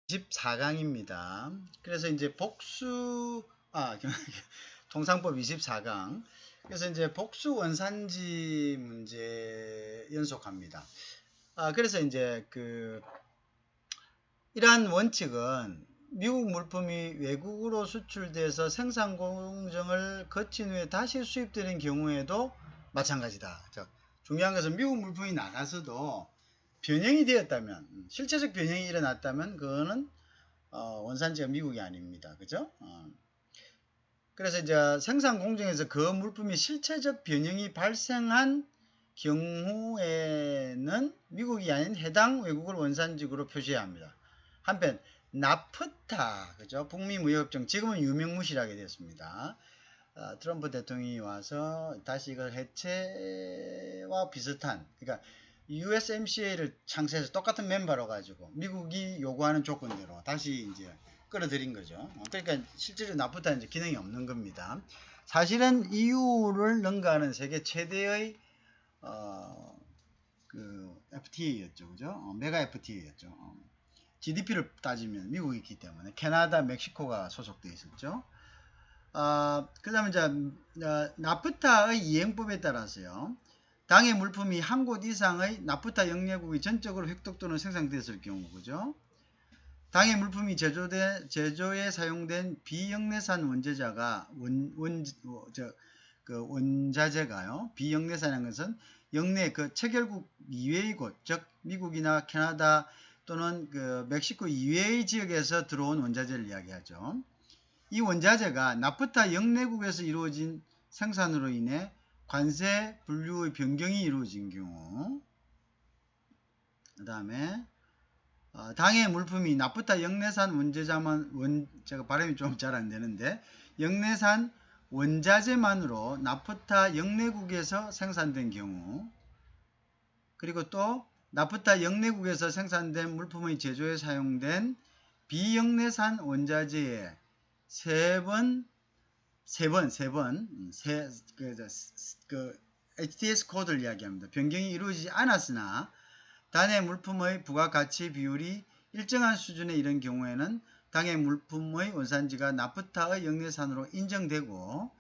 24강입니다. 그래서 이제 통상법 24강. 그래서 이제 복수 원산지 문제 연속합니다. 그래서 이제 이러한 원칙은 미국 물품이 외국으로 수출돼서 생산 공정을 거친 후에 다시 수입되는 경우에도 마찬가지다. 중요한 것은 미국 물품이 나가서도 변형이 되었다면, 실체적 변형이 일어났다면 그거는 원산지가 미국이 아닙니다. 그죠? 그래서 이제 생산 공정에서 그 물품이 실체적 변형이 발생한 경우에는 미국이 아닌 해당 외국을 원산지구로 표시해야 합니다. 한편 나프타, 그죠? 북미 무역협정, 지금은 유명무실하게 됐습니다. 트럼프 대통령이 와서 다시 이걸 해체와 비슷한, 그러니까 USMCA를 창설해서 똑같은 멤버로 가지고 미국이 요구하는 조건대로 다시 이제 끌어들인 거죠. 그러니까 실제로 나프타는 이제 기능이 없는 겁니다. 사실은 EU를 능가하는 세계 최대의 FTA였죠, 그죠? 메가 FTA였죠. GDP를 따지면 미국이 있기 때문에 캐나다, 멕시코가 소속돼 있었죠. 그 다음에 이제 나프타의 이행법에 따라서요. 당해 물품이 한 곳 이상의 나프타 영내국이 전적으로 획득 또는 생산되었을 경우, 그죠? 당해 물품이 제조에 사용된 비영내산 원재자가 원자재가요. 비영내산이라는 것은 영내 체결국 이외의 곳, 즉 미국이나 캐나다 또는 멕시코 이외의 지역에서 들어온 원자재를 이야기하죠. 이 원자재가 나프타 영내국에서 이루어진 생산으로 인해 관세 분류의 변경이 이루어진 경우, 그 다음에 당해 물품이 나프타 영내산 원재자만 제가 발음이 좀 잘 안 되는데 영내산 원자재만으로 나프타 영내국에서 생산된 경우, 그리고 또 나프타 영내국에서 생산된 물품의 제조에 사용된 비영내산 원자재의 HTS 코드를 이야기합니다. 변경이 이루어지지 않았으나 당해 물품의 부가가치 비율이 일정한 수준에 이른 경우에는 당해 물품의 원산지가 나프타의 영내산으로 인정되고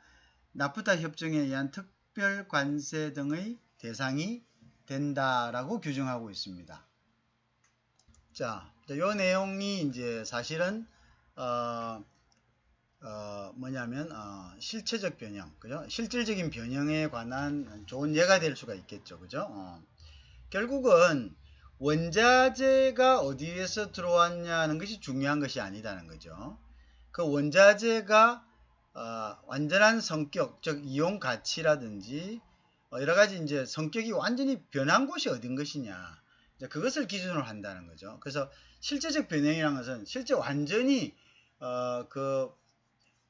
나프타 협정에 의한 특별 관세 등의 대상이 된다라고 규정하고 있습니다. 자, 이 내용이 이제 사실은 실체적 변형, 그죠? 실질적인 변형에 관한 좋은 예가 될 수가 있겠죠, 그죠? 결국은 원자재가 어디에서 들어왔냐는 것이 중요한 것이 아니다는 거죠. 그 원자재가 완전한 성격, 즉 이용 가치라든지 여러 가지 이제 성격이 완전히 변한 곳이 어딘 것이냐, 이제 그것을 기준으로 한다는 거죠. 그래서 실제적 변형이라는 것은 실제 완전히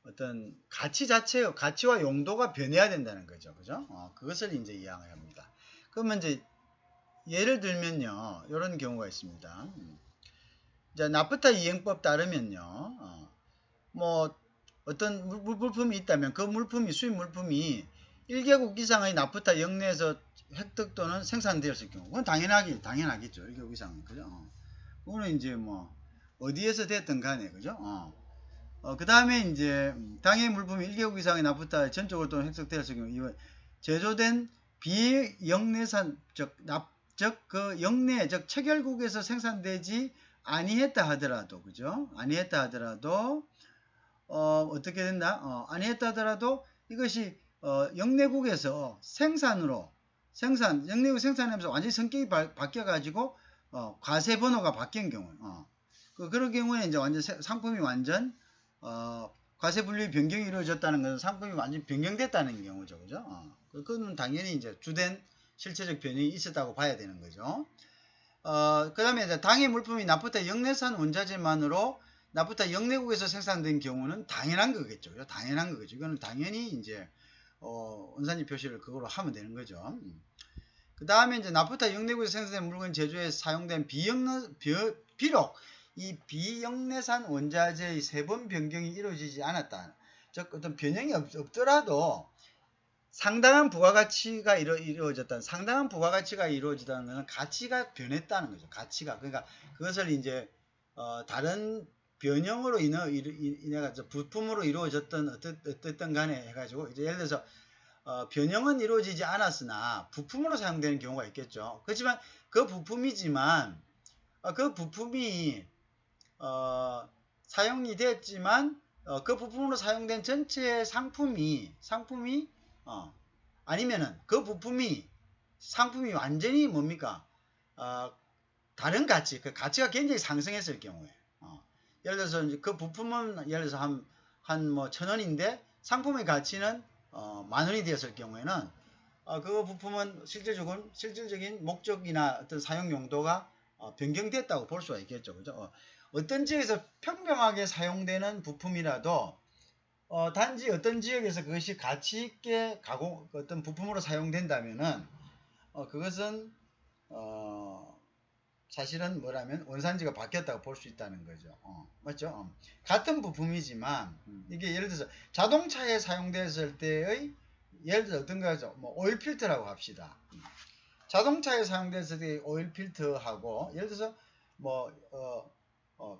어떤 가치 자체의 가치와 용도가 변해야 된다는 거죠. 그죠? 그것을 이제 이해해야 합니다. 그러면 이제 예를 들면요, 이런 경우가 있습니다. 이제 나프타 이행법 따르면요, 어떤 물품이 있다면 그 물품이 수입 물품이 1개국 이상의 나프타 영내에서 획득 또는 생산되었을 경우, 그건 당연하겠죠. 1개국 이상은, 그죠? 그거는 이제 어디에서 됐든 간에, 그죠? 그 다음에 이제 당해 물품이 1개국 이상의 나프타 전적으로 또는 획득되었을 경우, 제조된 비영내산, 즉 영내, 즉 체결국에서 생산되지 아니했다 하더라도, 그죠? 아니했다 하더라도, 어떻게 된다? 아니했다 하더라도 이것이, 영내국에서 영내국 생산하면서 완전히 성격이 바뀌어가지고, 과세 번호가 바뀐 경우, 그런 경우에 이제 상품이 완전, 과세 분류 변경이 이루어졌다는 것은 상품이 완전히 변경됐다는 경우죠. 그죠? 그거는 당연히 이제 주된 실체적 변형이 있었다고 봐야 되는 거죠. 그 다음에 이제 당해 물품이 나프타 영내산 원자재만으로 나프타 영내국에서 생산된 경우는 당연한 거겠죠. 그죠? 당연한 거겠죠. 이거는 당연히 이제, 원산지 표시를 그걸로 하면 되는 거죠. 그 다음에 이제 나프타 영내국에서 생산된 물건 제조에 사용된 비록 이 비영내산 원자재의 세번 변경이 이루어지지 않았다. 즉 어떤 변형이 없더라도 상당한 부가가치가 이루어졌다는, 상당한 부가가치가 이루어지다는 것은 가치가 변했다는 거죠. 가치가. 그러니까 그것을 이제 다른 변형으로 인해가지고 부품으로 이루어졌던 어쨌든 간에 해가지고 이제 예를 들어서 변형은 이루어지지 않았으나 부품으로 사용되는 경우가 있겠죠. 그렇지만 그 부품이지만 그 부품이 사용이 됐지만 그 부품으로 사용된 전체 상품이 아니면은 그 부품이 상품이 완전히 뭡니까 다른 가치, 그 가치가 굉장히 상승했을 경우에 예를 들어서 이제 그 부품은 예를 들어서 한 뭐 1,000원인데 상품의 가치는 10,000원이 되었을 경우에는 그 부품은 실질적인 목적이나 어떤 사용 용도가 변경됐다고 볼 수가 있겠죠. 그죠? 어떤 지역에서 평범하게 사용되는 부품이라도 단지 어떤 지역에서 그것이 가치 있게 어떤 부품으로 사용된다면은 그것은 사실은 뭐라면 원산지가 바뀌었다고 볼 수 있다는 거죠. 맞죠? 같은 부품이지만 이게 예를 들어서 자동차에 사용됐을 때의 예를 들어서 어떤 거죠? 뭐 오일 필터라고 합시다. 자동차에 사용됐을 때 오일 필터하고 예를 들어서 뭐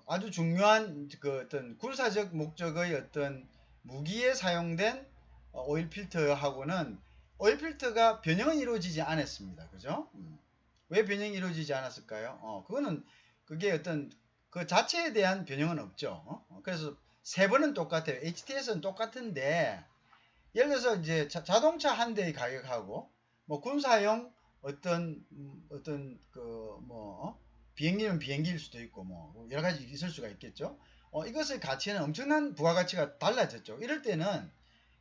아주 중요한 그 어떤 군사적 목적의 어떤 무기에 사용된 오일 필터하고는 오일 필터가 변형은 이루어지지 않았습니다. 그죠? 왜 변형이 이루어지지 않았을까요? 그거는 그게 어떤 그 자체에 대한 변형은 없죠. 그래서 세 번은 똑같아요. HTS는 똑같은데 예를 들어서 이제 자동차 한 대의 가격하고 뭐 군사용 어떤 그 뭐 비행기는 비행기일 수도 있고 뭐 여러 가지 있을 수가 있겠죠. 이것의 가치는 엄청난 부가가치가 달라졌죠. 이럴 때는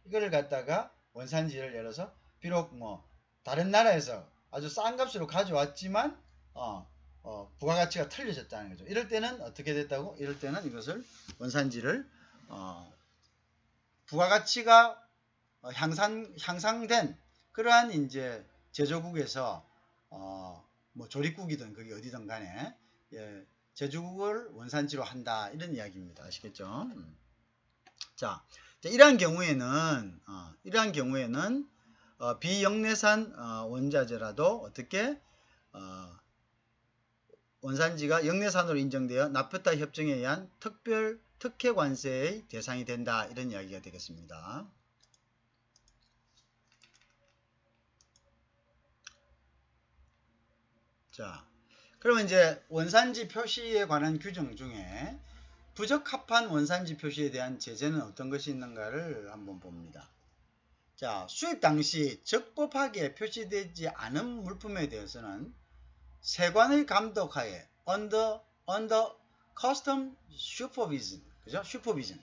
이거를 갖다가 원산지를 예를 들어서 비록 뭐 다른 나라에서 아주 싼 값으로 가져왔지만 부가가치가 틀려졌다는 거죠. 이럴 때는 어떻게 됐다고? 이럴 때는 이것을 원산지를 부가가치가 향상된 그러한 이제 제조국에서 뭐 조립국이든 그게 어디든 간에 제조국을 원산지로 한다 이런 이야기입니다. 아시겠죠? 자, 이러한 경우에는 비영내산 원자재라도 어떻게 원산지가 영내산으로 인정되어 나프타 협정에 의한 특혜 관세의 대상이 된다 이런 이야기가 되겠습니다. 자, 그러면 이제 원산지 표시에 관한 규정 중에 부적합한 원산지 표시에 대한 제재는 어떤 것이 있는가를 한번 봅니다. 자, 수입 당시 적법하게 표시되지 않은 물품에 대해서는 세관의 감독하에 under custom supervision, 그죠? supervision,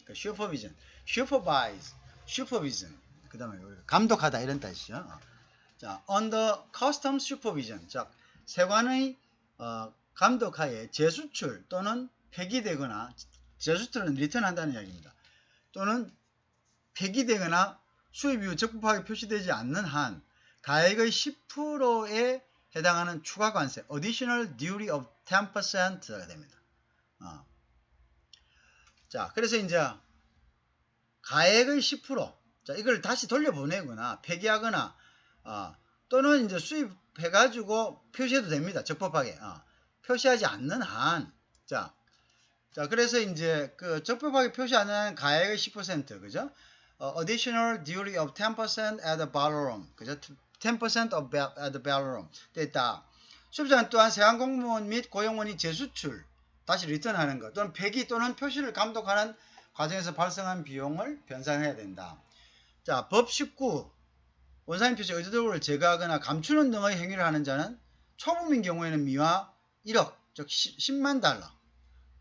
그 다음에 감독하다 이런 뜻이죠. 자, under custom supervision, 자, 세관의 감독하에 재수출 또는 폐기되거나 재수출은 리턴한다는 이야기입니다. 또는 폐기되거나 수입 이후 적법하게 표시되지 않는 한 가액의 10%에 해당하는 추가 관세 additional duty of 10%가 됩니다. 자, 그래서 이제 가액의 10%, 자, 이걸 다시 돌려보내거나 폐기하거나 또는 이제 수입해가지고 표시해도 됩니다. 적법하게. 표시하지 않는 한. 자, 그래서 이제 그 적법하게 표시하는 한 가액의 10%, 그죠? additional duty of 10% at the barrel, 그죠? 10% of at the barrel 됐다. 수입자는 또한 세관 공무원 및 고용원이 재수출, 다시 리턴하는 것, 또는 폐기 또는 표시를 감독하는 과정에서 발생한 비용을 변상해야 된다. 자, 법 19. 원산지 표시 의도적으로 제거하거나 감추는 등의 행위를 하는 자는 초범인 경우에는 미화 1억, 즉 10만 달러,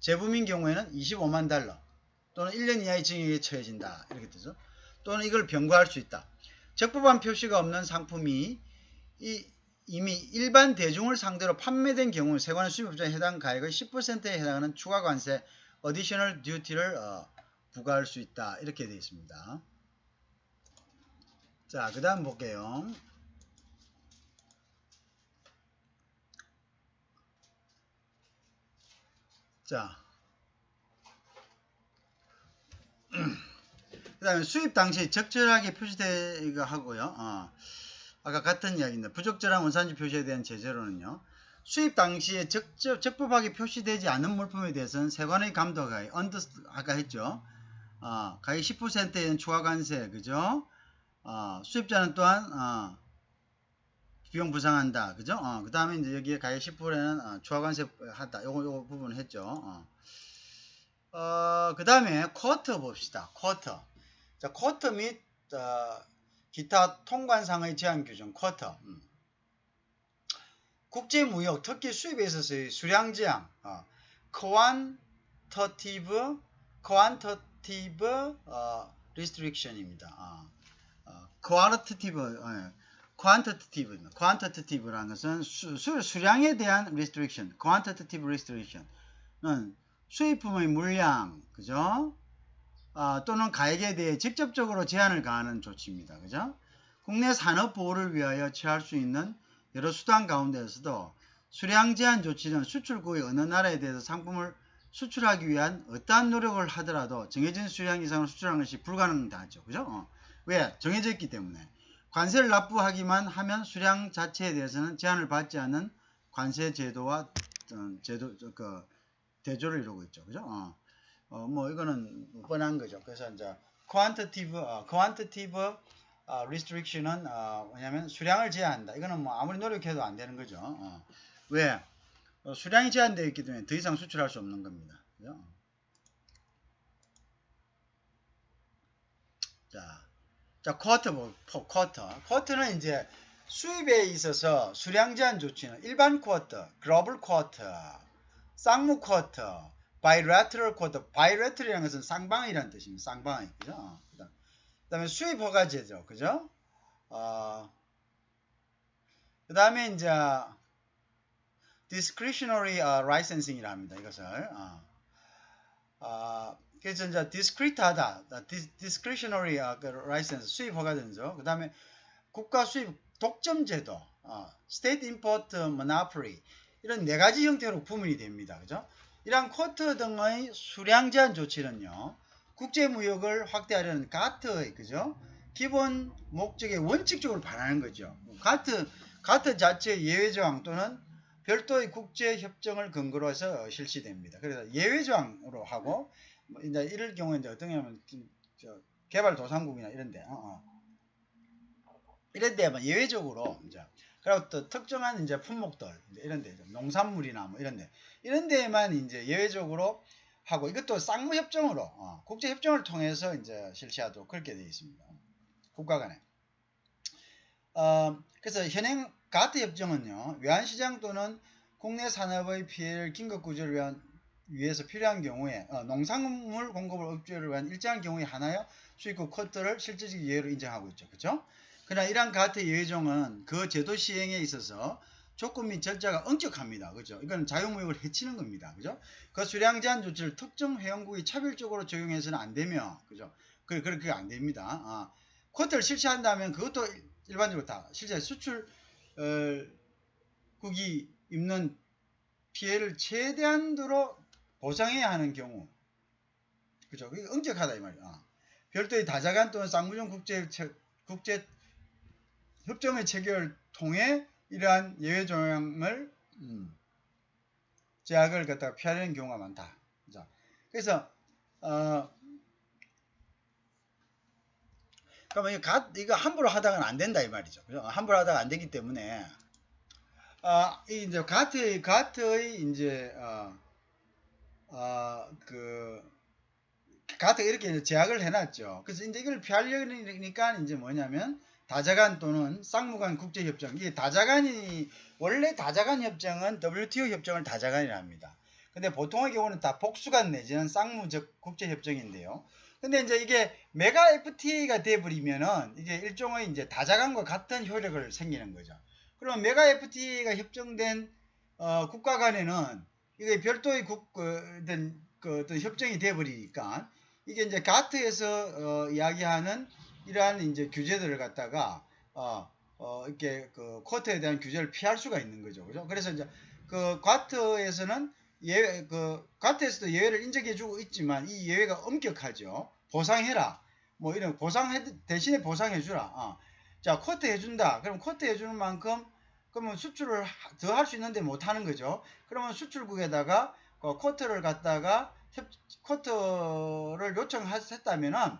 재범인 경우에는 25만 달러, 또는 1년 이하의 징역에 처해진다. 이렇게 되죠. 또는 이걸 병과할 수 있다. 적법한 표시가 없는 상품이 이미 일반 대중을 상대로 판매된 경우 세관의 수입업자에 해당 가액의 10%에 해당하는 추가 관세 additional duty를 부과할 수 있다. 이렇게 되어 있습니다. 자, 그 다음 볼게요. 자, 그 다음에 수입 당시 적절하게 표시되게 하고요. 아까 같은 이야기인데 부적절한 원산지 표시에 대한 제재로는요. 수입 당시에 적법하게 표시되지 않은 물품에 대해서는 세관의 감독이 아까 했죠. 가액 10%에 대한 추가 관세, 그죠? 수입자는 또한 비용 부상한다, 그죠? 그 다음에 이제 여기에 가액 10%는 추가 관세 한다. 요거 부분 했죠. 그 다음에 쿼터 봅시다. 쿼터. 자, 쿼터 및 기타 통관상의 제한 규정, 쿼터. 국제무역, 특히 수입에 있어서의 수량 제한, quantitative restriction입니다. quantitative라는 것은 수량에 대한 restriction, quantitative restriction은 수입품의 물량, 그죠? 또는 가액에 대해 직접적으로 제한을 가하는 조치입니다. 그죠? 국내 산업 보호를 위하여 취할 수 있는 여러 수단 가운데에서도 수량 제한 조치는 수출국의 어느 나라에 대해서 상품을 수출하기 위한 어떠한 노력을 하더라도 정해진 수량 이상을 수출하는 것이 불가능하죠. 그죠? 왜? 정해져 있기 때문에. 관세를 납부하기만 하면 수량 자체에 대해서는 제한을 받지 않는 관세 제도와 대조를 이루고 있죠. 그죠? 뭐 이거는 뻔한 거죠. 그래서 이제 quantitative restriction은 뭐냐면 수량을 제한한다. 이거는 뭐 아무리 노력해도 안 되는 거죠. 왜? 수량이 제한되어 있기 때문에 더 이상 수출할 수 없는 겁니다. 그죠? 자, 쿼터는 이제 수입에 있어서 수량 제한 조치는 일반 쿼터, 글로벌 쿼터, 쌍무 쿼터, 바이래터럴 쿼터. 바이래터럴이라는 것은 쌍방이라는 뜻입니다. 쌍방이. 그죠? 그 다음에 수입 허가제죠. 그죠? 그 다음에 이제 discretionary licensing이라 합니다. 이것을. 그래서 이제 discrete하다. discretionary license, 수입 허가제죠. 그 다음에 국가 수입 독점제도, state import monopoly. 이런 네 가지 형태로 구분이 됩니다. 그죠? 이러한 쿼터 등의 수량 제한 조치는요, 국제무역을 확대하려는 가트의, 그죠? 기본 목적에 원칙적으로 반하는 거죠. 가트 자체의 예외조항 또는 별도의 국제협정을 근거로 해서 실시됩니다. 그래서 예외조항으로 하고, 이제 이럴 경우에 이제 어떤 경우냐면, 개발도상국이나 이런데, 이런데 예외적으로, 이제, 그리고 또 특정한 이제 품목들, 이런 데, 농산물이나 뭐 이런 데, 이런 데에만 이제 예외적으로 하고, 이것도 쌍무협정으로, 국제협정을 통해서 이제 실시하도록 그렇게 되어 있습니다. 국가 간에. 그래서 현행 가트 협정은요, 외환시장 또는 국내 산업의 피해를 긴급 구조를 위해서 필요한 경우에, 농산물 공급을 억제를 위한 일정한 경우에 하나여 수입국 쿼터를 실질적 예외로 인정하고 있죠. 그죠? 그러나 이러한 가트 예외종은 그 제도 시행에 있어서 조건 및 절차가 엄격합니다. 그죠? 이건 자유무역을 해치는 겁니다. 그죠? 그 수량 제한 조치를 특정 회원국이 차별적으로 적용해서는 안 되며, 그죠? 그렇게 안 됩니다. 쿼터를 실시한다면 그것도 일반적으로 다 실제 수출국이 입는 피해를 최대한도로 보상해야 하는 경우, 그죠? 그게 엄격하다 이 말이야. 별도의 다자간 또는 쌍무종 국제 협정의 체결을 통해 이러한 예외 조항을 제약을 갖다가 피하려는 경우가 많다. 그죠? 그래서 그러면 이거 함부로 하다가는 안 된다 이 말이죠. 그죠? 함부로 하다가 안 되기 때문에 이 이제 가트의 이제 가트가 이렇게 이제 제약을 해놨죠. 그래서 이제 이걸 피하려니까 이제 뭐냐면 다자간 또는 쌍무간 국제협정. 이게 원래 다자간 협정은 WTO 협정을 다자간이라 합니다. 근데 보통의 경우는 다 복수간 내지는 쌍무적 국제협정인데요. 근데 이제 이게 메가 FTA가 돼버리면은 이게 일종의 이제 다자간과 같은 효력을 생기는 거죠. 그러면 메가 FTA가 협정된 국가 간에는 이게 별도의 어떤 협정이 돼버리니까 이게 이제 가트에서 이야기하는 이러한 이제 규제들을 갖다가 이렇게 그 쿼터에 대한 규제를 피할 수가 있는 거죠. 그죠? 그래서 이제 그 가트에서는 가트에서도 예외를 인정해주고 있지만 이 예외가 엄격하죠. 보상해라. 뭐 이런 대신에 보상해주라. 자, 쿼터 해준다. 그럼 쿼터 해주는 만큼 그러면 수출을 더 할 수 있는데 못 하는 거죠. 그러면 수출국에다가 쿼터를 갖다가 쿼터를 요청했다면은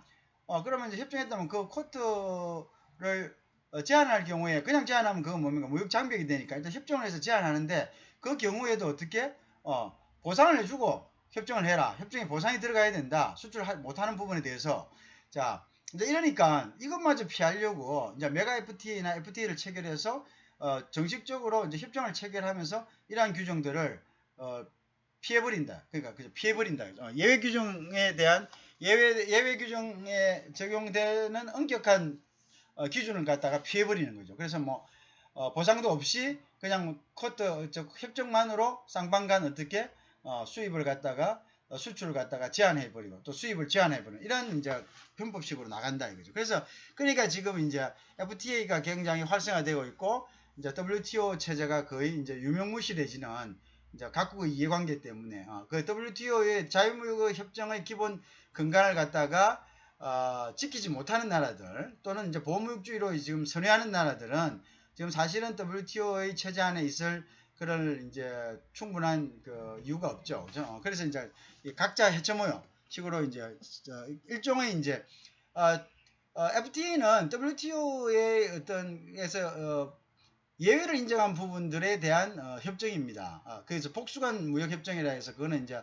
그러면 이제 협정했다면 그 쿼터를 제한할 경우에 그냥 제한하면 그건 뭡니까? 무역 장벽이 되니까 일단 협정을 해서 제한하는데 그 경우에도 어떻게 보상을 해주고 협정을 해라. 협정에 보상이 들어가야 된다. 수출 못하는 부분에 대해서. 자, 이제 이러니까 이것마저 피하려고 이제 메가 FTA나 FTA를 체결해서 정식적으로 이제 협정을 체결하면서 이러한 규정들을 피해버린다. 그러니까 그죠? 피해버린다. 예외 규정에 대한 예외 규정에 적용되는 엄격한 기준을 갖다가 피해버리는 거죠. 그래서 뭐 보상도 없이 그냥 쿼터 협정만으로 쌍방간 어떻게 수입을 갖다가 수출을 갖다가 제한해버리고 또 수입을 제한해버리는 이런 이제 편법식으로 나간다 이거죠. 그래서 그러니까 지금 이제 FTA가 굉장히 활성화되고 있고 이제 WTO 체제가 거의 이제 유명무실해지는 이제 각국의 이해관계 때문에 그 WTO의 자유무역 협정의 기본 근간을 갖다가 지키지 못하는 나라들 또는 이제 보호무역주의로 지금 선회하는 나라들은 지금 사실은 WTO의 체제 안에 있을 그런 이제 충분한 그 이유가 없죠. 그죠? 그래서 이제 각자 헤쳐모여 식으로 이제 일종의 이제 FTA는 WTO의 어떤 예외를 인정한 부분들에 대한 협정입니다. 그래서 복수간 무역협정이라 해서 그거는 이제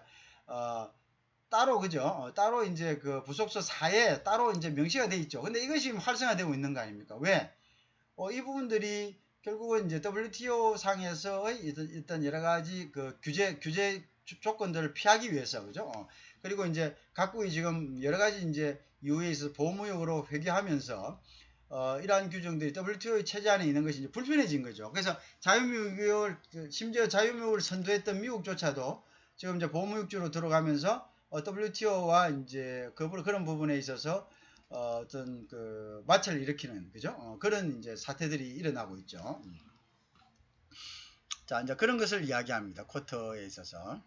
따로 그죠? 따로 이제 그 부속서 4에 따로 이제 명시가 돼 있죠. 근데 이것이 활성화되고 있는 거 아닙니까? 왜? 이 부분들이 결국은 이제 WTO 상에서의 일단 여러 가지 그 규제 조건들을 피하기 위해서 그죠? 그리고 이제 각국이 지금 여러 가지 이제 이유에 있어서 보호무역으로 회귀하면서 이러한 규정들이 WTO의 체제 안에 있는 것이 이제 불편해진 거죠. 그래서 자유무역을 심지어 자유무역을 선도했던 미국조차도 지금 이제 보호무역주로 들어가면서 WTO와 이제 그런 부분에 있어서 어떤 그 마찰을 일으키는 그죠? 그런 이제 사태들이 일어나고 있죠. 자, 이제 그런 것을 이야기합니다. 쿼터에 있어서.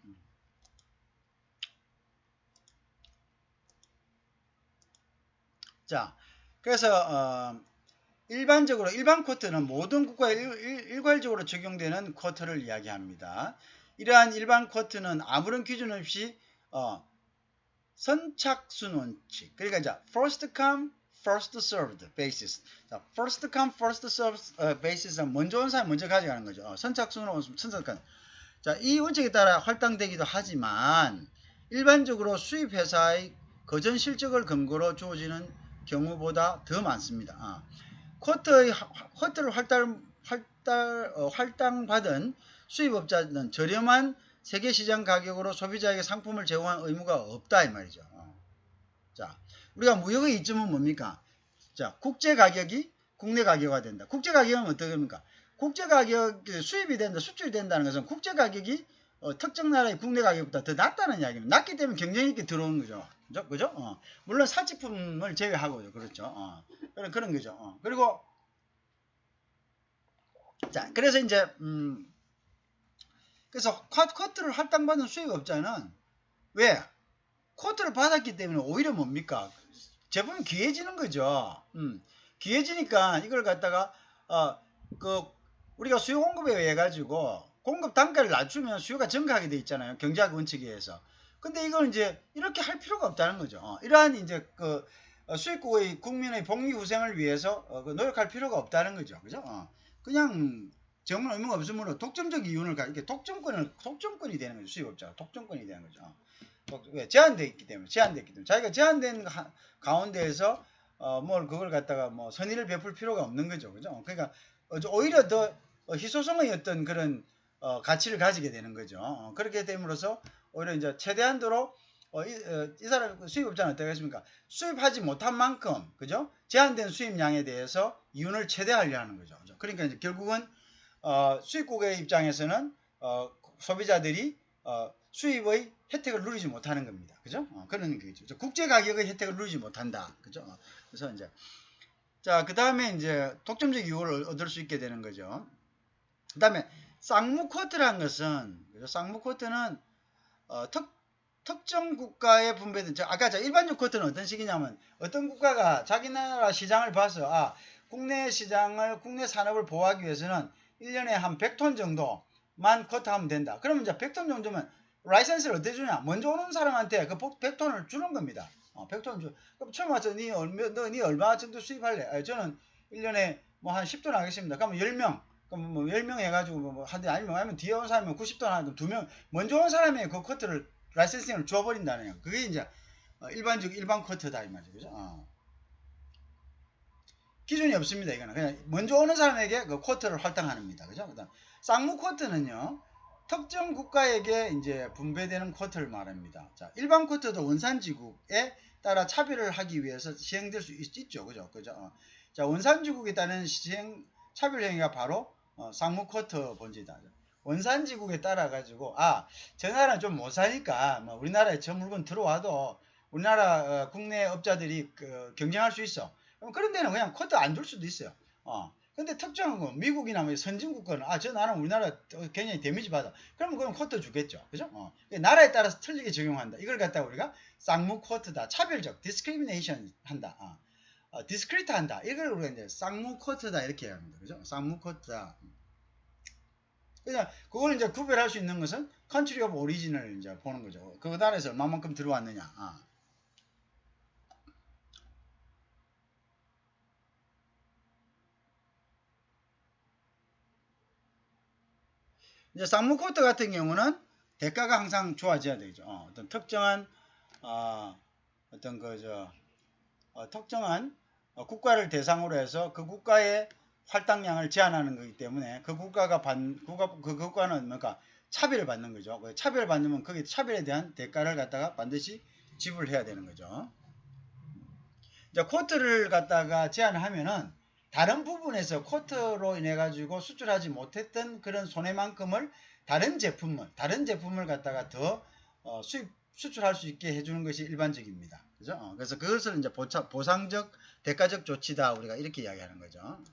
자, 그래서 일반적으로 일반 쿼터는 모든 국가에 일괄적으로 적용되는 쿼터를 이야기합니다. 이러한 일반 쿼터는 아무런 기준 없이 선착순 원칙. 그러니까 이제 first come, first served basis. 자, first come, first served basis는 먼저 온 사람 먼저 가져가는 거죠. 선착순으로 선착한. 자, 이 원칙에 따라 할당되기도 하지만 일반적으로 수입 회사의 거전 실적을 근거로 주어지는 경우보다 더 많습니다. 쿼터를 할당받은 수입업자는 저렴한 세계시장 가격으로 소비자에게 상품을 제공한 의무가 없다 이 말이죠. 자, 우리가 무역의 이점은 뭡니까? 자, 국제 가격이 국내 가격화 된다. 국제 가격은 어떻게 됩니까? 국제 가격 수입이 된다, 수출이 된다는 것은 국제 가격이 특정 나라의 국내 가격보다 더 낮다는 이야기입니다. 낮기 때문에 경쟁 있게 들어오는 거죠. 그죠? 물론 사치품을 제외하고요. 그렇죠. 그런 거죠. 그리고 자, 그래서 이제 그래서 쿼터를 할당받은 수입업자는 왜? 쿼터를 받았기 때문에 오히려 뭡니까? 제품이 귀해지는 거죠. 귀해지니까 이걸 갖다가 우리가 수요 공급에 의해 가지고 공급 단가를 낮추면 수요가 증가하게 돼 있잖아요. 경제학 원칙에 의해서. 근데 이건 이제 이렇게 할 필요가 없다는 거죠. 이러한 이제 그 수입국의 국민의 복리후생을 위해서 노력할 필요가 없다는 거죠. 그죠? 그냥 정말 의무가 없으므로 독점적 이윤을 이렇게 독점권이 되는 거죠. 수입업자가 독점권이 되는 거죠. 왜? 제한되어 있기 때문에 자기가 제한된 가운데에서 뭘 그걸 갖다가 뭐 선의를 베풀 필요가 없는 거죠. 그죠? 그러니까 오히려 더 희소성의 어떤 그런 가치를 가지게 되는 거죠. 그렇게 됨으로써 오히려 이제 최대한도로 이 사람 수입업자는 어떻게 했습니까? 수입하지 못한 만큼 그죠? 제한된 수입량에 대해서 이윤을 최대화하려 하는 거죠. 그죠? 그러니까 이제 결국은 수입국의 입장에서는 소비자들이 수입의 혜택을 누리지 못하는 겁니다. 그죠? 그런 거죠. 국제 가격의 혜택을 누리지 못한다. 그죠? 그래서 이제 자, 그 다음에 이제 독점적 이유를 얻을 수 있게 되는 거죠. 그 다음에 쌍무 쿼터라는 것은 쌍무 쿼터는 특정 국가에 분배된 아까 일반적 쿼터는 어떤 식이냐면 어떤 국가가 자기 나라 시장을 봐서 국내 시장을 국내 산업을 보호하기 위해서는 1년에 한 100톤 정도만 커트하면 된다. 그러면 이제 100톤 정도면 라이선스를 어떻게 주냐? 먼저 오는 사람한테 그 100톤을 주는 겁니다. 100톤 그럼 처음 와서 니 얼마 정도 수입할래? 저는 1년에 뭐 한 10톤 하겠습니다. 그러면 10명. 그럼 뭐 10명 해가지고 뭐 하든 아니면 뒤에 온 사람은 90톤 하든 2명 먼저 온 사람이 그 커트를 라이선싱을 줘버린다는 거예요. 그게 이제 일반 커트다 이 말이죠. 그죠? 기준이 없습니다. 이거는 그냥 먼저 오는 사람에게 그 쿼터를 할당합니다. 그죠? 그다음 쌍무 쿼터는요. 특정 국가에게 이제 분배되는 쿼터를 말합니다. 자, 일반 쿼터도 원산지국에 따라 차별을 하기 위해서 시행될 수 있죠. 그죠? 자, 원산지국에 따른 차별 행위가 바로 쌍무 쿼터 본질이다. 원산지국에 따라 가지고 저 나라는 좀 못 사니까 뭐 우리나라에 저 물건 들어와도 우리나라 국내 업자들이 경쟁할 수 있어. 그런 데는 그냥 쿼터 안 줄 수도 있어요. 근데 특정한 거 미국이나 뭐 선진국가는 저 나라는 우리나라 굉장히 데미지 받아. 그러면 그건 쿼터 주겠죠. 그죠? 나라에 따라서 틀리게 적용한다. 이걸 갖다가 우리가 쌍무 쿼터다. 차별적 discrimination 한다. discrete 한다. 이걸 우리가 이제 쌍무 쿼터다 이렇게 합니다. 그죠? 쌍무 쿼터다. 그냥 그걸 이제 구별할 수 있는 것은 country of origin을 이제 보는 거죠. 그 나라에서 얼마만큼 들어왔느냐. 이제 쌍무 쿼터 같은 경우는 대가가 항상 좋아져야 되죠. 어떤 특정한 특정한 국가를 대상으로 해서 그 국가의 활당량을 제한하는 거기 때문에 그 국가는 뭔가 차별을 받는 거죠. 차별을 받으면 거기 차별에 대한 대가를 갖다가 반드시 지불해야 되는 거죠. 이제 쿼터를 갖다가 제한하면은 다른 부분에서 쿼터로 인해 가지고 수출하지 못했던 그런 손해만큼을 다른 제품을 갖다가 더 수출할 수 있게 해주는 것이 일반적입니다. 그죠? 그래서 그것을 이제 보상적, 대가적 조치다 우리가 이렇게 이야기하는 거죠.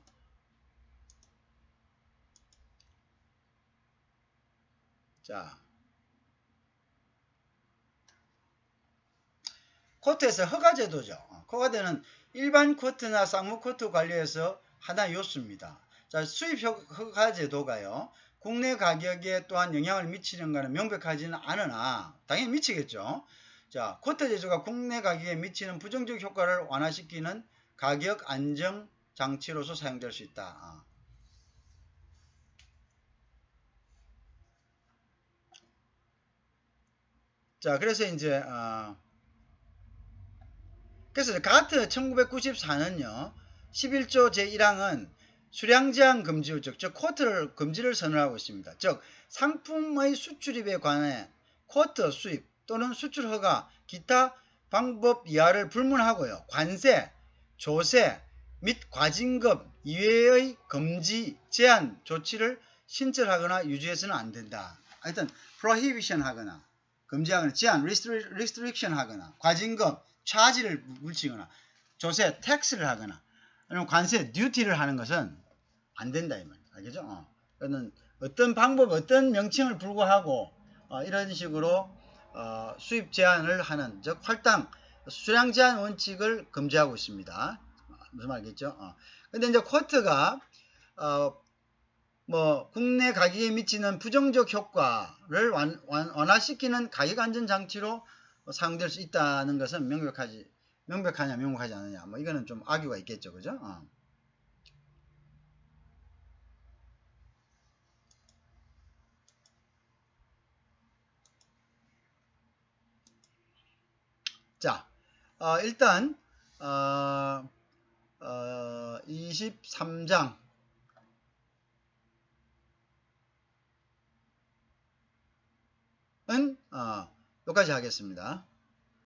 자, 쿼터에서 허가제도죠. 허가제는 일반 쿼터나 쌍무 쿼터 관리에서 하나의 요소입니다. 자, 수입 허가제도가요. 국내 가격에 또한 영향을 미치는 것은 명백하지는 않으나 당연히 미치겠죠. 자, 쿼터 제도가 국내 가격에 미치는 부정적 효과를 완화시키는 가격 안정 장치로서 사용될 수 있다. 자, 그래서 이제 가트 1994년요. 11조 제1항은 수량 제한 금지, 즉 쿼터 금지를 선언하고 있습니다. 즉 상품의 수출입에 관해 쿼터 수입 또는 수출 허가, 기타 방법 이하를 불문하고요. 관세, 조세 및 과징금 이외의 금지, 제한 조치를 신설하거나 유지해서는 안 된다. 하여튼 prohibition 하거나 금지하거나 제한, restriction 하거나 과징금, 차지를 물치거나 조세, 텍스를 하거나 아니면 관세, 듀티를 하는 것은 안 된다 이 말이에요. 알겠죠? 그는 어떤 방법, 어떤 명칭을 불구하고 이런 식으로 수입 제한을 하는, 즉 할당, 수량 제한 원칙을 금지하고 있습니다. 무슨 말이겠죠? 근데 이제 쿼터가 뭐 국내 가격에 미치는 부정적 효과를 완화시키는 가격 안전 장치로 사용될 수 있다는 것은 명백하냐 명백하지 않느냐, 뭐 이거는 좀 악유가 있겠죠. 그죠? 자, 일단 23장 은 여기까지 하겠습니다.